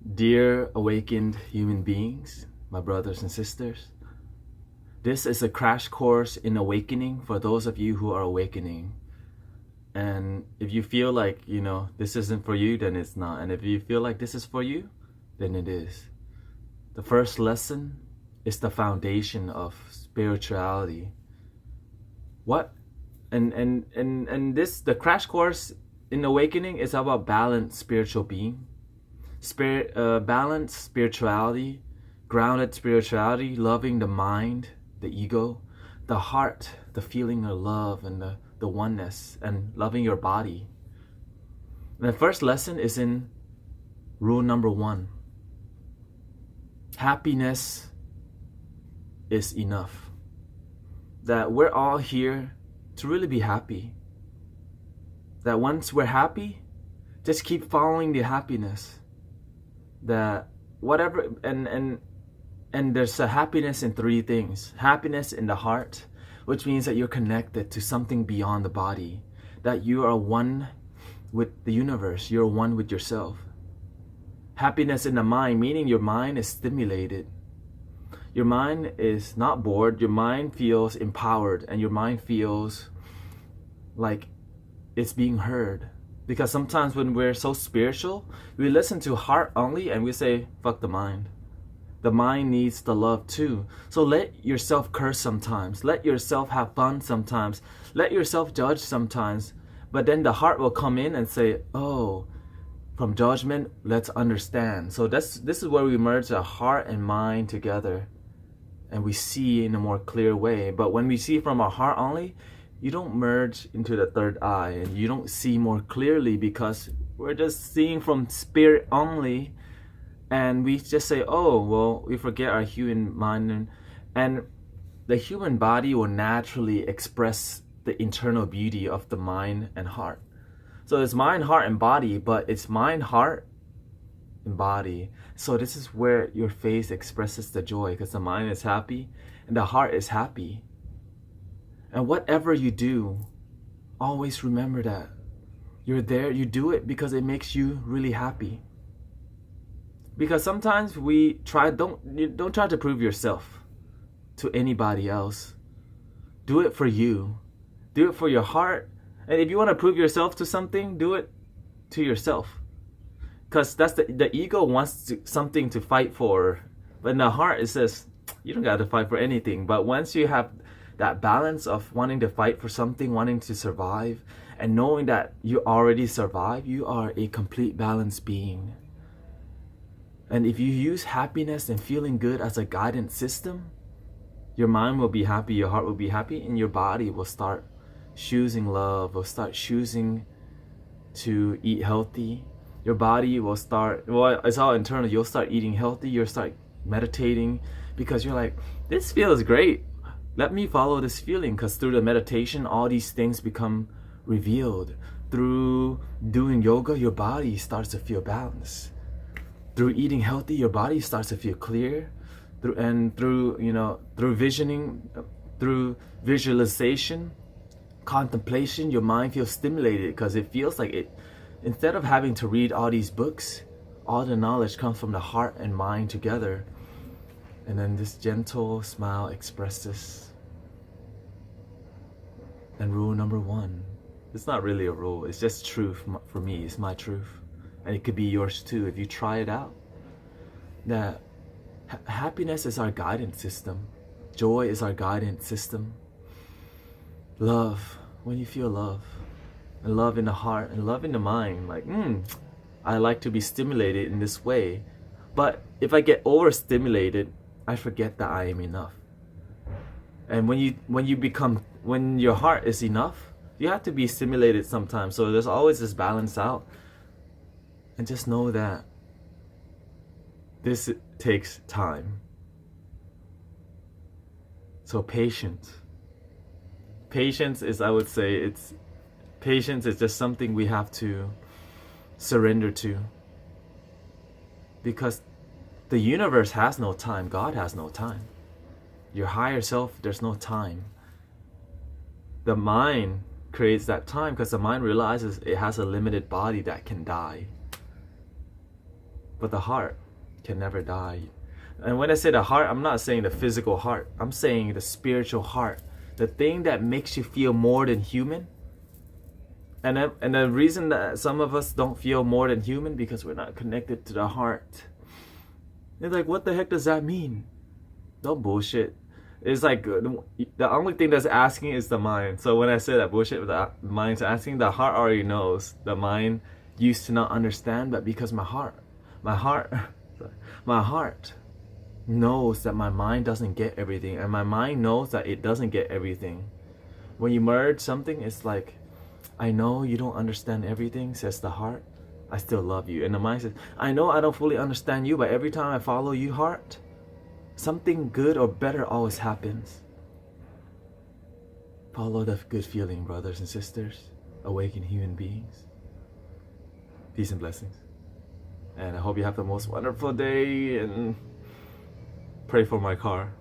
Dear awakened human beings, my brothers and sisters, this is a crash course in awakening for those of you who are awakening. And if you feel like, this isn't for you, then it's not. And if you feel like this is for you, then it is. The first lesson is the foundation of spirituality. What? And this, the crash course in awakening is about balanced spiritual being. Balanced spirituality, grounded spirituality, loving the mind, the ego, the heart, the feeling of love and the oneness, and loving your body. And the first lesson is in rule number 1. Happiness is enough. That we're all here to really be happy. That once we're happy, just keep following the happiness. That whatever, and there's a happiness in 3 things. Happiness in the heart, which means that you're connected to something beyond the body, that you are one with the universe, you're one with yourself. Happiness in the mind, meaning your mind is stimulated. Your mind is not bored, your mind feels empowered, and your mind feels like it's being heard. Because sometimes when we're so spiritual, we listen to heart only and we say, fuck the mind. The mind needs the love too. So let yourself curse sometimes. Let yourself have fun sometimes. Let yourself judge sometimes. But then the heart will come in and say, oh, from judgment, let's understand. So this is where we merge the heart and mind together. And we see in a more clear way. But when we see from our heart only, you don't merge into the third eye and you don't see more clearly, because we're just seeing from spirit only, and we just say, oh, well, we forget our human mind, and the human body will naturally express the internal beauty of the mind and heart. So it's mind, heart, and body, but it's mind, heart, and body. So this is where your face expresses the joy, because the mind is happy and the heart is happy. And whatever you do, always remember that you're there, you do it because it makes you really happy. Because sometimes we don't try to prove yourself to anybody else. Do it for you. Do it for your heart. And if you want to prove yourself to something, do it to yourself. Because that's the ego wants something to fight for. But in the heart, it says, you don't got to fight for anything. But once you have that balance of wanting to fight for something, wanting to survive, and knowing that you already survive, you are a complete balanced being. And if you use happiness and feeling good as a guidance system, your mind will be happy, your heart will be happy, and your body will start choosing love, will start choosing to eat healthy. Your body will start, well, it's all internal. You'll start eating healthy, you'll start meditating, because you're like, this feels great. Let me follow this feeling, because through the meditation, all these things become revealed. Through doing yoga, your body starts to feel balanced. Through eating healthy, your body starts to feel clear. Through visioning, through visualization, contemplation, your mind feels stimulated, because it feels like it. Instead of having to read all these books, all the knowledge comes from the heart and mind together. And then this gentle smile expresses. And rule number 1. It's not really a rule. It's just truth for me. It's my truth. And it could be yours too if you try it out. That happiness is our guidance system. Joy is our guidance system. Love, when you feel love. And love in the heart and love in the mind. Like, I like to be stimulated in this way. But if I get overstimulated, I forget that I am enough. And when your heart is enough, you have to be stimulated sometimes. So there's always this balance out. And just know that this takes time. So patience. Patience is, I would say, patience is just something we have to surrender to. Because the universe has no time. God has no time. Your higher self, there's no time. The mind creates that time because the mind realizes it has a limited body that can die. but the heart can never die. And when I say the heart, I'm not saying the physical heart. I'm saying the spiritual heart. The thing that makes you feel more than human. And the reason that some of us don't feel more than human, because we're not connected to the heart. It's like, what the heck does that mean? Don't bullshit. It's like the only thing that's asking is the mind. So when I say that bullshit, the mind's asking, the heart already knows. The mind used to not understand, but because my heart knows that my mind doesn't get everything, and my mind knows that it doesn't get everything. When you merge something, it's like, I know you don't understand everything, says the heart. I still love you. And the mind says, I know I don't fully understand you, but every time I follow you, heart, something good or better always happens. Follow the good feeling, brothers and sisters. Awaken human beings. Peace and blessings. And I hope you have the most wonderful day, and pray for my car.